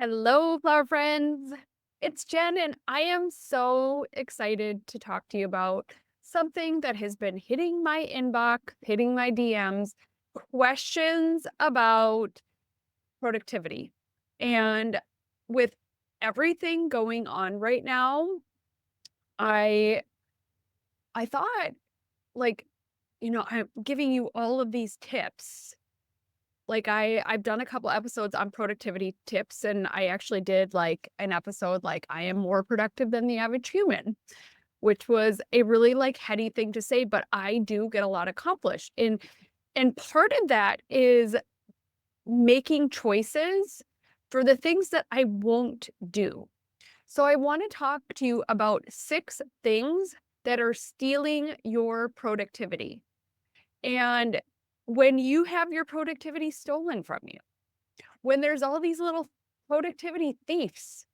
Hello, flower friends. It's Jen, and I am so excited to talk to you about something that has been hitting my inbox, hitting my DMs, questions about productivity. And with everything going on right now, I I thought like, I'm giving you all of these tips. I've done a couple episodes on productivity tips, and I actually did like an episode like I am more productive than the average human, which was a really like heady thing to say, but I do get a lot accomplished. And part of that is making choices for the things that I won't do. So I want to talk to you about 6 things that are stealing your productivity. And when you have your productivity stolen from you, when there's all these little productivity thieves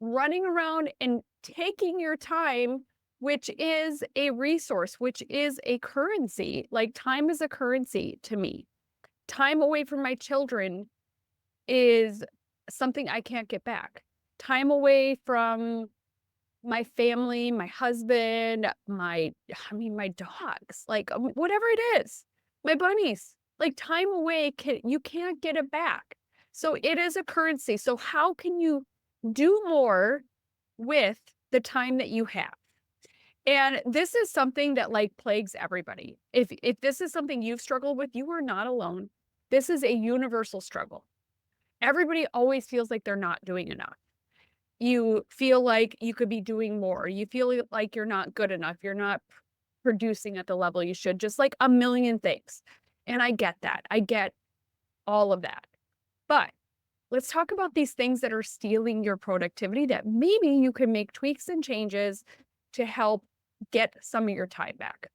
running around and taking your time, which is a resource, which is a currency. Like time is a currency to me. Time away from my children is something I can't get back. Time away from my family, my husband, my dogs, whatever it is, my bunnies, like time away, you can't get it back. So it is a currency. So how can you do more with the time that you have? And this is something that like plagues everybody. If this is something you've struggled with, you are not alone. This is a universal struggle. Everybody always feels like they're not doing enough. You feel like you could be doing more. You feel like you're not good enough. You're not producing at the level you should, just like a million things. And I get that. I get all of that. But let's talk about these things that are stealing your productivity that maybe you can make tweaks and changes to help get some of your time back.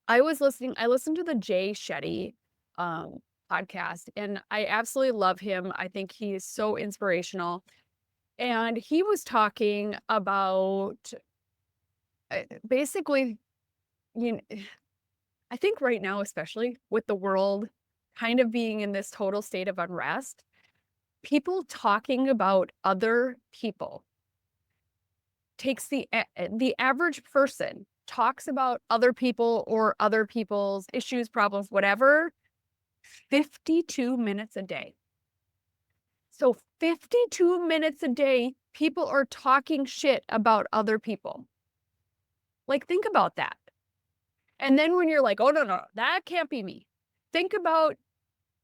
I listened to the Jay Shetty um, podcast, and I absolutely love him. I think he is so inspirational. And he was talking about, basically, you kn I think right now, especially with the world kind of being in this total state of unrest, people talking about other people takes the average person talks about other people or other people's issues, problems, whatever, 52 minutes a day. So 52 minutes a day, people are talking shit about other people. Like, think about that. And then when you're like, "Oh, no, no, that can't be me." Think about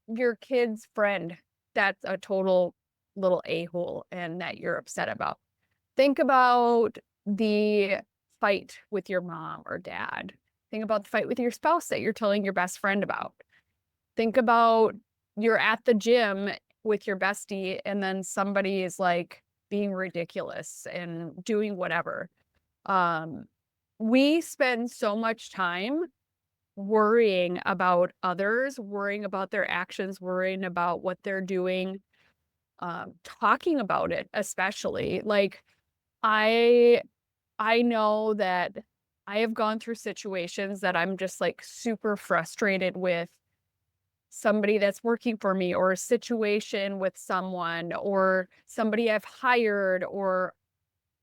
your kid's friend that's a total little a-hole and that you're upset about. Think about the fight with your mom or dad. Think about the fight with your spouse that you're telling your best friend about. Think about you're at the gym with your bestie and then somebody is, like, being ridiculous and doing whatever. Um, we spend so much time worrying about others, worrying about their actions, worrying about what they're doing, talking about it especially. Like, I I know that I have gone through situations that I'm just, like, super frustrated with somebody that's working for me or a situation with someone or somebody I've hired or,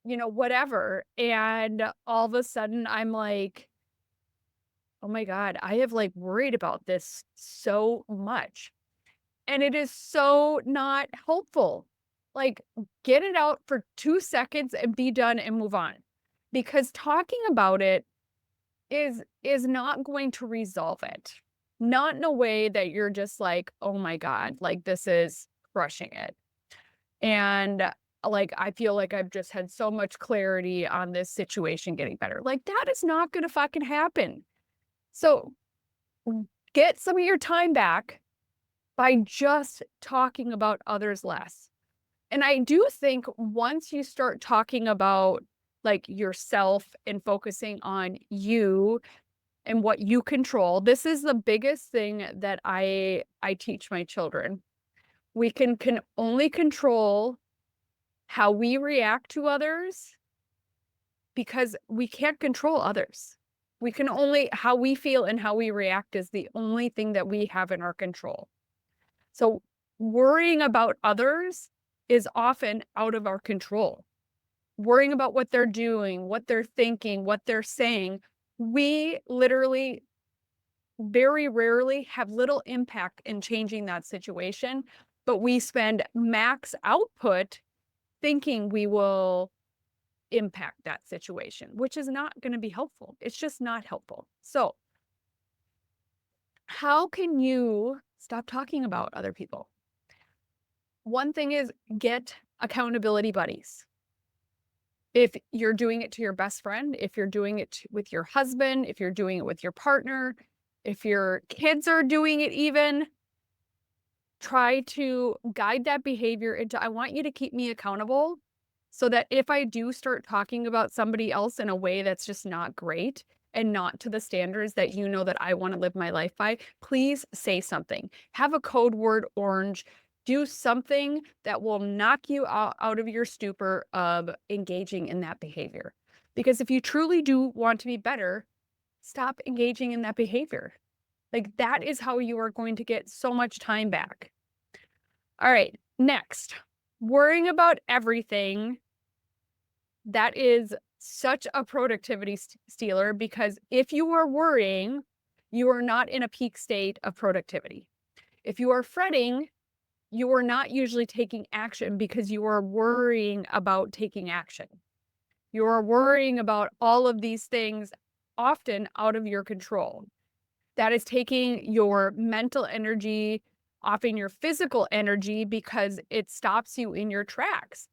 whatever, and all of a sudden, I'm like, "Oh my god, I have, like, worried about this so much." And it is so not helpful. Like, get it out for 2 seconds and be done and move on. Because talking about it is not going to resolve it. Not in a way that you're just like, "Oh my god, like, this is crushing it." And, like, I feel like I've just had so much clarity on this situation getting better. Like, that is not gonna fucking happen. So, get some of your time back by just talking about others less. And I do think once you start talking about like yourself and focusing on you and what you control, this is the biggest thing that I teach my children. We can only control how we react to others because we can't control others. We can only how we feel and how we react is the only thing that we have in our control. So worrying about others is often out of our control. Worrying about what they're doing, what they're thinking, what they're saying, we literally very rarely have little impact in changing that situation, but we spend max output thinking we will impact that situation, which is not going to be helpful. It's just not helpful. So, how can you stop talking about other people? One thing is get accountability buddies. If you're doing it to your best friend, if you're doing it with your husband, if you're doing it with your partner, if your kids are doing it even, try to guide that behavior into, I want you to keep me accountable so that if I do start talking about somebody else in a way that's just not great and not to the standards that you know that I want to live my life by, please say something. Have a code word orange. Do something that will knock you out of your stupor of engaging in that behavior. Because if you truly do want to be better, stop engaging in that behavior. Like that is how you are going to get so much time back. All right, next, worrying about everything. That is such a productivity stealer because if you are worrying, you are not in a peak state of productivity. If you are fretting, you are not usually taking action because you are worrying about taking action. You are worrying about all of these things often out of your control. That is taking your mental energy, offing your physical energy because it stops you in your tracks.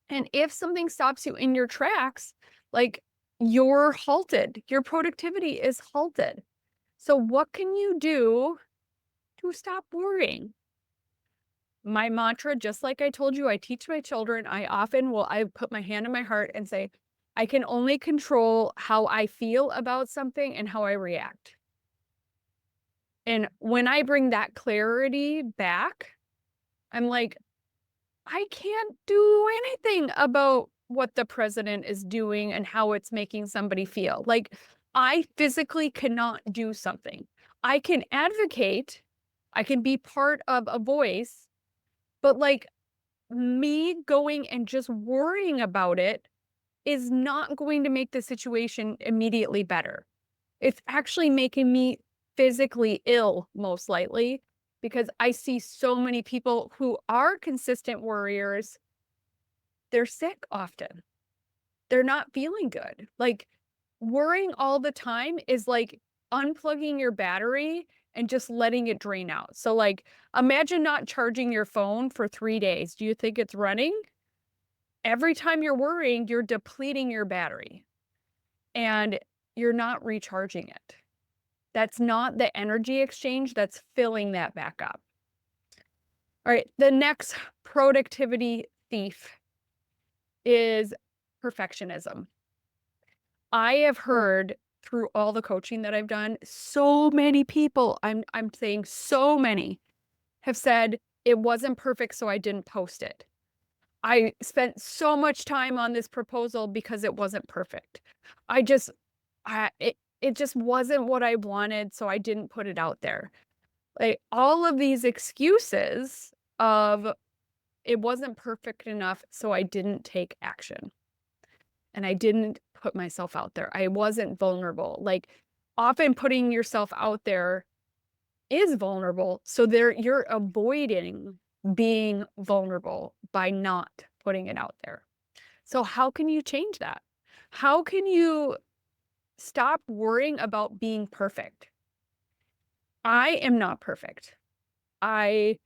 And if something stops you in your tracks, like you're halted, your productivity is halted. So, what can you do to stop worrying? My mantra, just like I told you, I teach my children, I put my hand on my heart and say, I can only control how I feel about something and how I react. And when I bring that clarity back, I'm like, I can't do anything about what the president is doing and how it's making somebody feel. Like, I physically cannot do something. I can advocate, I can be part of a voice, but like me going and just worrying about it is not going to make the situation immediately better. It's actually making me physically ill, most likely, because I see so many people who are consistent worriers. They're sick often. They're not feeling good. Like, worrying all the time is like unplugging your battery and just letting it drain out. So, like, imagine not charging your phone for 3 days. Do you think it's running? Every time you're worrying, you're depleting your battery and you're not recharging it. That's not the energy exchange that's filling that back up. All right, the next productivity thief is perfectionism. I have heard through all the coaching that I've done, so many people, I'm saying so many, have said it wasn't perfect, so I didn't post it. I spent so much time on this proposal because it wasn't perfect. I just it just wasn't what I wanted, so I didn't put it out there. Like, all of these excuses of it wasn't perfect enough, so I didn't take action, and I didn't put myself out there. I wasn't vulnerable. Like, often putting yourself out there is vulnerable, so there you're avoiding being vulnerable by not putting it out there. So how can you change that? How can you stop worrying about being perfect? I am not perfect. I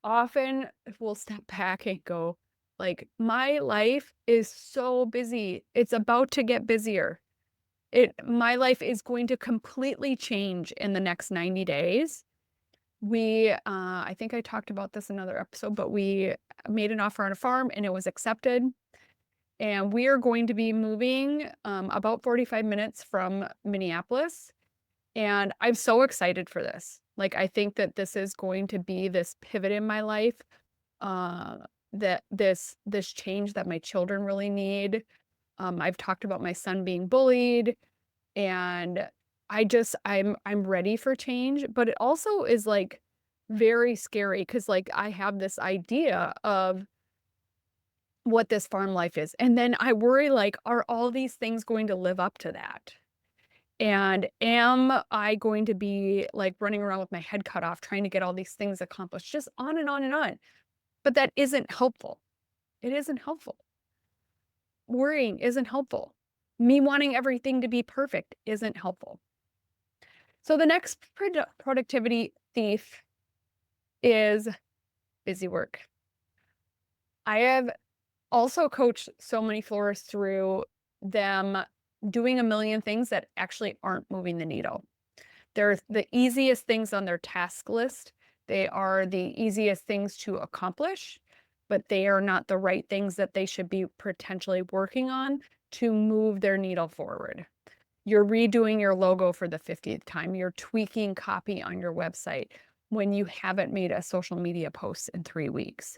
often will step back and go, like, my life is so busy. It's about to get busier. My life is going to completely change in the next 90 days. I think I talked about this in another episode, but we made an offer on a farm and it was accepted. And we are going to be moving about 45 minutes from Minneapolis. And I'm so excited for this. Like, I think that this is going to be this pivot in my life, uh, that this change that my children really need. I've talked about my son being bullied, and I'm ready for change. But it also is like very scary because, like, I have this idea of what this farm life is, and then I worry, like, are all these things going to live up to that? And am I going to be, like, running around with my head cut off trying to get all these things accomplished? Just on and on and on. But that isn't helpful. It isn't helpful. Worrying isn't helpful. Me wanting everything to be perfect isn't helpful. So the next productivity thief is busy work. I have also coached so many florists through them doing a million things that actually aren't moving the needle. They're the easiest things on their task list. They are the easiest things to accomplish, but they are not the right things that they should be potentially working on to move their needle forward. You're redoing your logo for the 50th time. You're tweaking copy on your website when you haven't made a social media post in 3 weeks.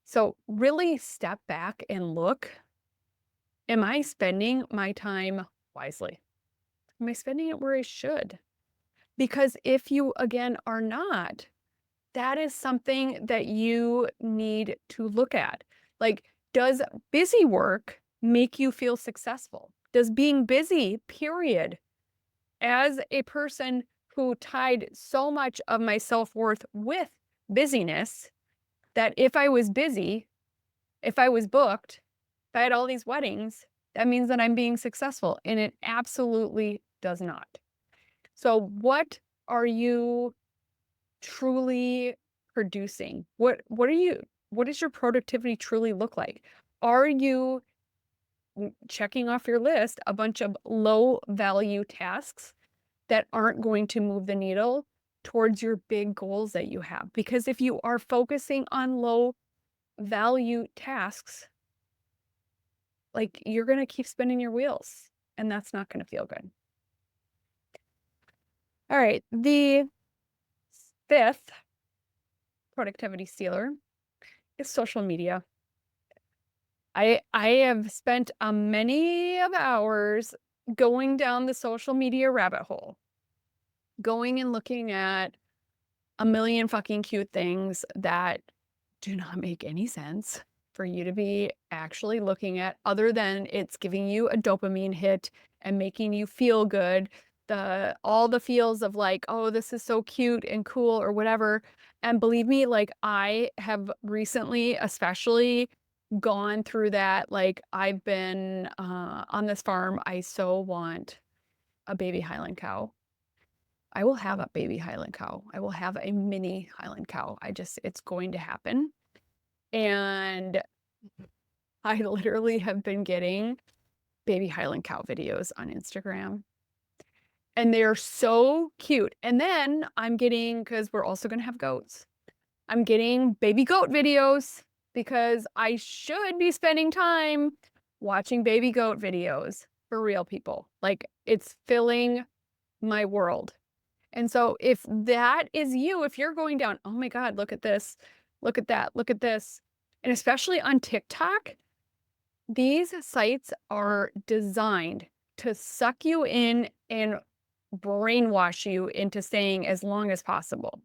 So really step back and look, am I spending my time wisely? Am I spending it where I should? Because if you, again, are not, that is something that you need to look at. Like, does busy work make you feel successful? Does being busy, period, as a person who tied so much of my self-worth with busyness, that if I was busy, if I was booked, if I had all these weddings, that means that I'm being successful, and it absolutely does not. So what are you truly producing? What does your productivity truly look like? Are you checking off your list a bunch of low value tasks that aren't going to move the needle towards your big goals that you have? Because if you are focusing on low value tasks, like, you're going to keep spinning your wheels, and that's not going to feel good. All right, the fifth productivity stealer is social media. I have spent a many of hours going down the social media rabbit hole, going and looking at a million fucking cute things that do not make any sense for you to be actually looking at, other than it's giving you a dopamine hit and making you feel good. All the feels of, like, oh, this is so cute and cool or whatever. And believe me, like, I have recently especially gone through that. Like, I've been on this farm. I so want a baby Highland cow. I will have a baby Highland cow. I will have a mini Highland cow. It's going to happen. And I literally have been getting baby Highland cow videos on Instagram. And they're so cute. And then I'm getting, because we're also going to have goats, I'm getting baby goat videos because I should be spending time watching baby goat videos for real people. Like, it's filling my world. And so if that is you, if you're going down, oh my God, look at this, look at that, look at this. And especially on TikTok, these sites are designed to suck you in and brainwash you into staying as long as possible.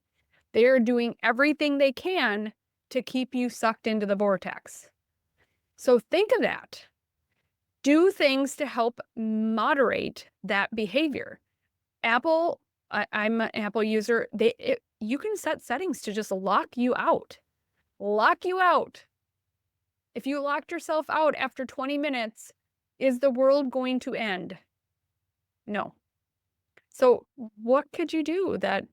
They are doing everything they can to keep you sucked into the vortex. So think of that. Do things to help moderate that behavior. Apple, I'm an Apple user. You can set settings to just lock you out. Lock you out. If you locked yourself out after 20 minutes, is the world going to end? No. So what could you do that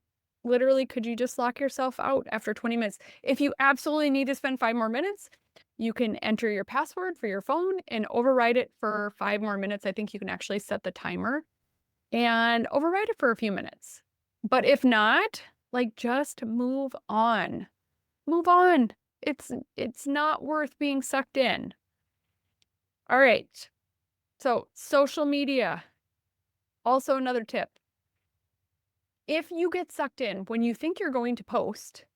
literally could you just lock yourself out after 20 minutes? If you absolutely need to spend 5 more minutes, you can enter your password for your phone and override it for 5 more minutes. I think you can actually set the timer and override it for a few minutes. But if not, like, just move on. Move on. It's not worth being sucked in. All right. So, social media. Also another tip. If you get sucked in when you think you're going to post,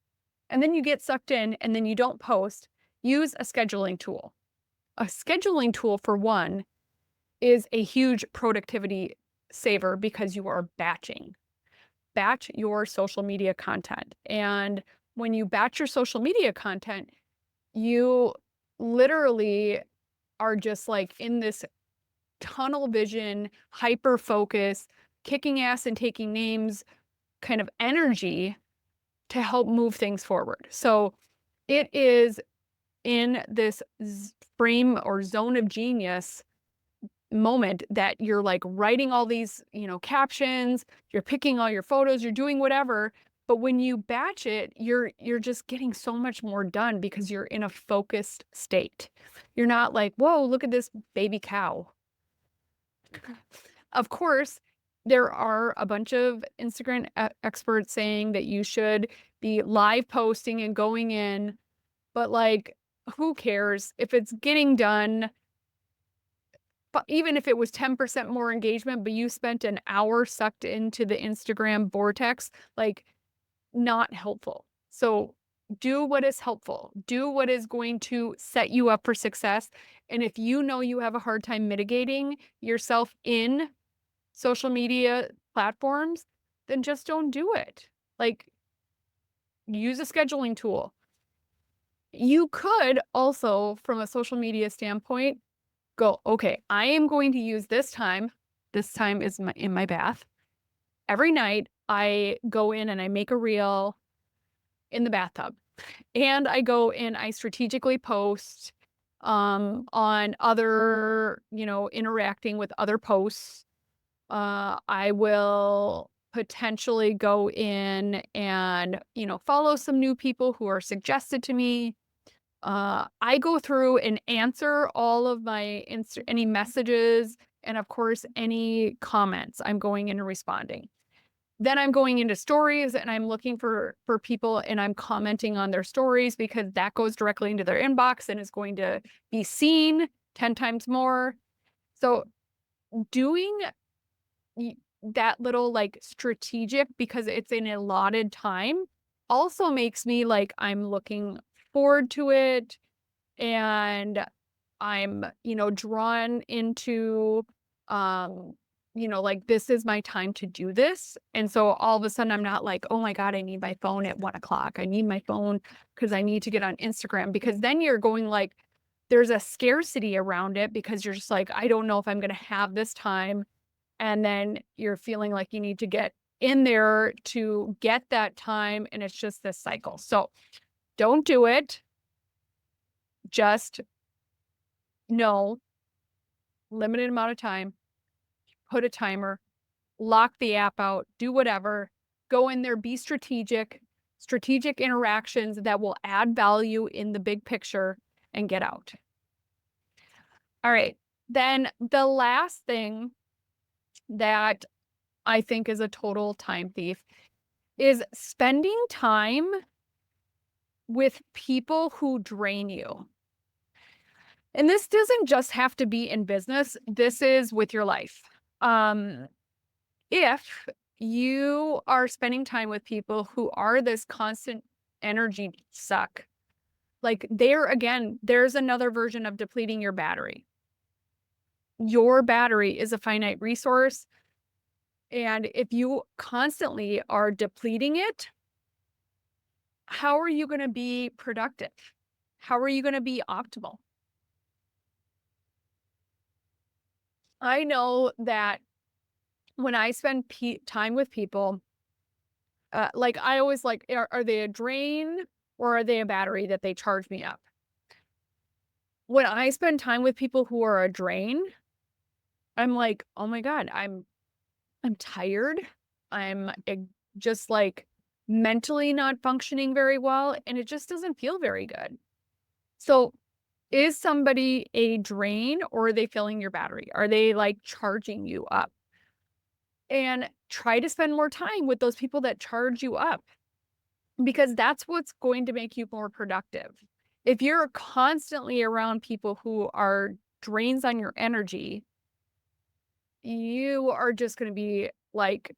and then you get sucked in and then you don't post, use a scheduling tool. A scheduling tool, for one, is a huge productivity saver because you are batching. batch your social media content. And when you batch your social media content, you literally are just like in this tunnel vision, hyper focus, kicking ass and taking names kind of energy to help move things forward. So it is in this frame or zone of genius moment that you're like writing all these, captions, you're picking all your photos, you're doing whatever. But when you batch it, you're just getting so much more done because you're in a focused state. You're not like, whoa, look at this baby cow. Of course, there are a bunch of Instagram experts saying that you should be live posting and going in, but like, who cares if it's getting done? But even if it was 10% more engagement, but you spent an hour sucked into the Instagram vortex, like, not helpful. So do what is helpful. Do what is going to set you up for success. And if you know you have a hard time mitigating yourself in social media platforms, then just don't do it. Like, use a scheduling tool. You could also, from a social media standpoint, go, okay, I am going to use this time. This time is in my bath. Every night I go in and I make a reel in the bathtub. And I go and I strategically post on other, interacting with other posts. I will potentially go in and, follow some new people who are suggested to me. I go through and answer all of my any messages and of course any comments. I'm going in and responding. Then I'm going into stories and I'm looking for people and I'm commenting on their stories because that goes directly into their inbox and is going to be seen 10 times more. So doing that little like strategic because it's an allotted time also makes me like I'm looking forward to it and I'm, drawn into, like this is my time to do this. And so all of a sudden I'm not like, oh my God, I need my phone at 1 o'clock. I need my phone because I need to get on Instagram because then you're going like, there's a scarcity around it because you're just like, I don't know if I'm going to have this time. And then you're feeling like you need to get in there to get that time. And it's just this cycle. So don't do it. Just know limited amount of time, put a timer, lock the app out, do whatever, go in there, be strategic interactions that will add value in the big picture and get out. All right. Then the last thing that I think is a total time thief is spending time with people who drain you. And this doesn't just have to be in business. This is with your life. If you are spending time with people who are this constant energy suck, like there's another version of depleting your battery. Your battery is a finite resource. And if you constantly are depleting it, how are you going to be productive? How are you going to be optimal? I know that when I spend time with people, like I always like, are they a drain or are they a battery that they charge me up? When I spend time with people who are a drain, I'm like, oh my God, I'm tired. I'm just like mentally not functioning very well, and it just doesn't feel very good. So, is somebody a drain or are they filling your battery? Are they like charging you up? And try to spend more time with those people that charge you up because that's what's going to make you more productive. If you're constantly around people who are drains on your energy, you are just going to be like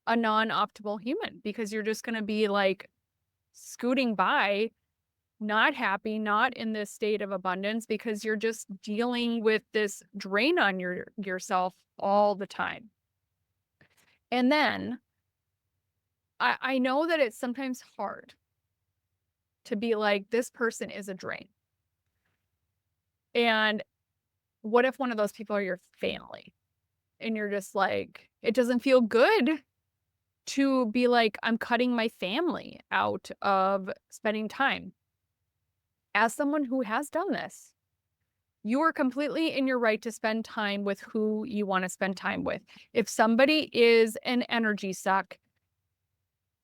a non-optimal human because you're just going to be like scooting by, not happy, not in this state of abundance because you're just dealing with this drain on yourself all the time. And then I know that it's sometimes hard to be like, this person is a drain. And what if one of those people are your family? And you're just like, it doesn't feel good to be like, I'm cutting my family out of spending time. As someone who has done this, you are completely in your right to spend time with who you want to spend time with. If somebody is an energy suck,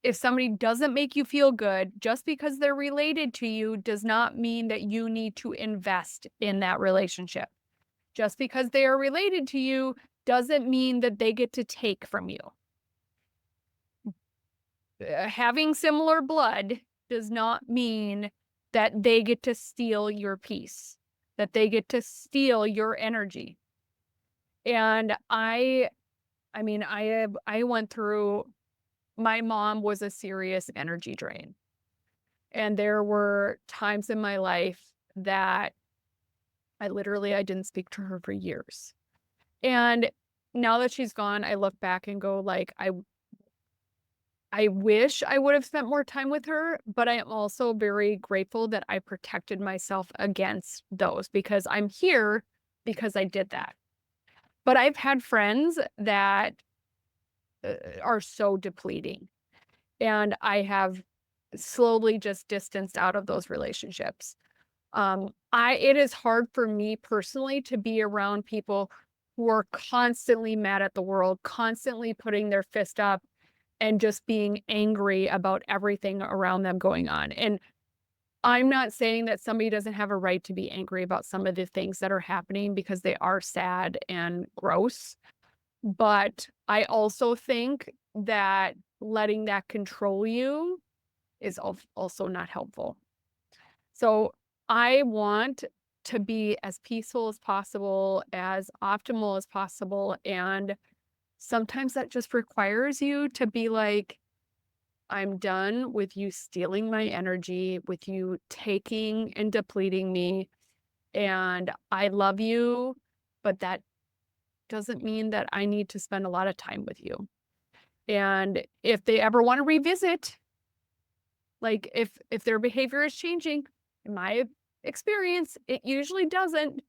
if somebody doesn't make you feel good, just because they're related to you does not mean that you need to invest in that relationship. Just because they are related to you doesn't mean that they get to take from you. Having similar blood does not mean that they get to steal your peace, that they get to steal your energy. And I mean, I went through my mom was a serious energy drain. And there were times in my life that I didn't speak to her for years. And now that she's gone, I look back and go like, I wish I would have spent more time with her, but I am also very grateful that I protected myself against those because I'm here because I did that. But I've had friends that are so depleting, and I have slowly just distanced out of those relationships. I it is hard for me personally to be around people who are constantly mad at the world, constantly putting their fist up and just being angry about everything around them going on. And I'm not saying that somebody doesn't have a right to be angry about some of the things that are happening because they are sad and gross. But I also think that letting that control you is also not helpful. So I want to be as peaceful as possible, as optimal as possible. And sometimes that just requires you to be like, I'm done with you stealing my energy, with you taking and depleting me. And I love you, but that doesn't mean that I need to spend a lot of time with you. And if they ever want to revisit, like if their behavior is changing, in my experience, it usually doesn't.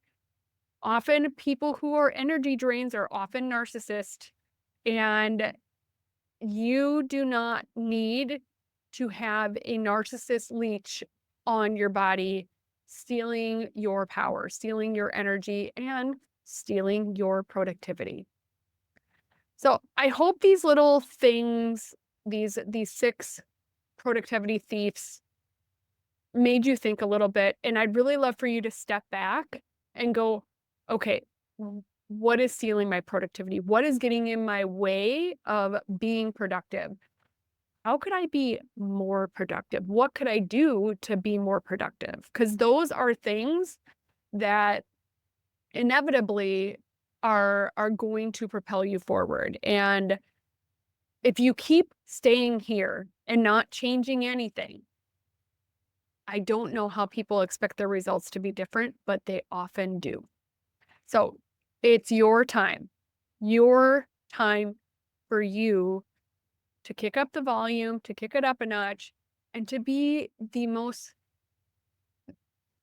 Often people who are energy drains are often narcissists, and you do not need to have a narcissist leech on your body, stealing your power, stealing your energy, and stealing your productivity. So I hope these little things, these 6 productivity thieves made you think a little bit, and I'd really love for you to step back and go, "Okay, what is stealing my productivity? What is getting in my way of being productive? How could I be more productive? What could I do to be more productive?" Because those are things that inevitably are going to propel you forward. And if you keep staying here and not changing anything, I don't know how people expect their results to be different, but they often do. So it's your time for you to kick up the volume, to kick it up a notch, and to be the most,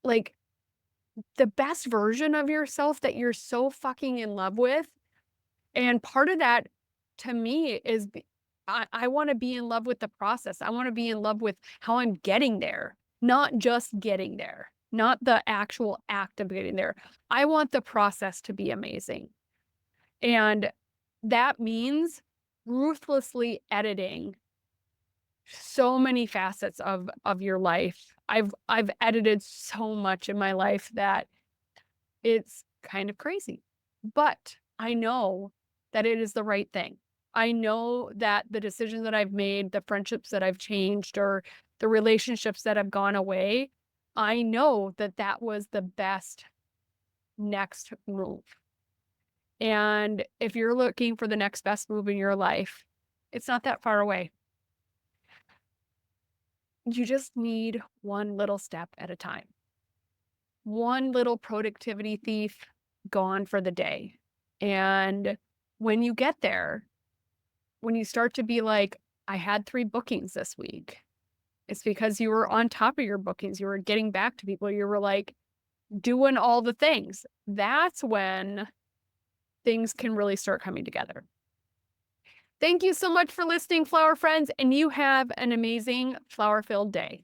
like, the best version of yourself that you're so fucking in love with. And part of that to me is I want to be in love with the process. I want to be in love with how I'm getting there, not just getting there, not the actual act of getting there. I want the process to be amazing. And that means ruthlessly editing so many facets of your life. I've edited so much in my life that it's kind of crazy. But I know that it is the right thing. I know that the decisions that I've made, the friendships that I've changed, or the relationships that have gone away, I know that that was the best next move. And if you're looking for the next best move in your life, it's not that far away. You just need one little step at a time. One little productivity thief gone for the day. And when you get there, when you start to be like, I had 3 bookings this week. It's because you were on top of your bookings. You were getting back to people. You were like doing all the things. That's when things can really start coming together. Thank you so much for listening, flower friends, and you have an amazing flower-filled day.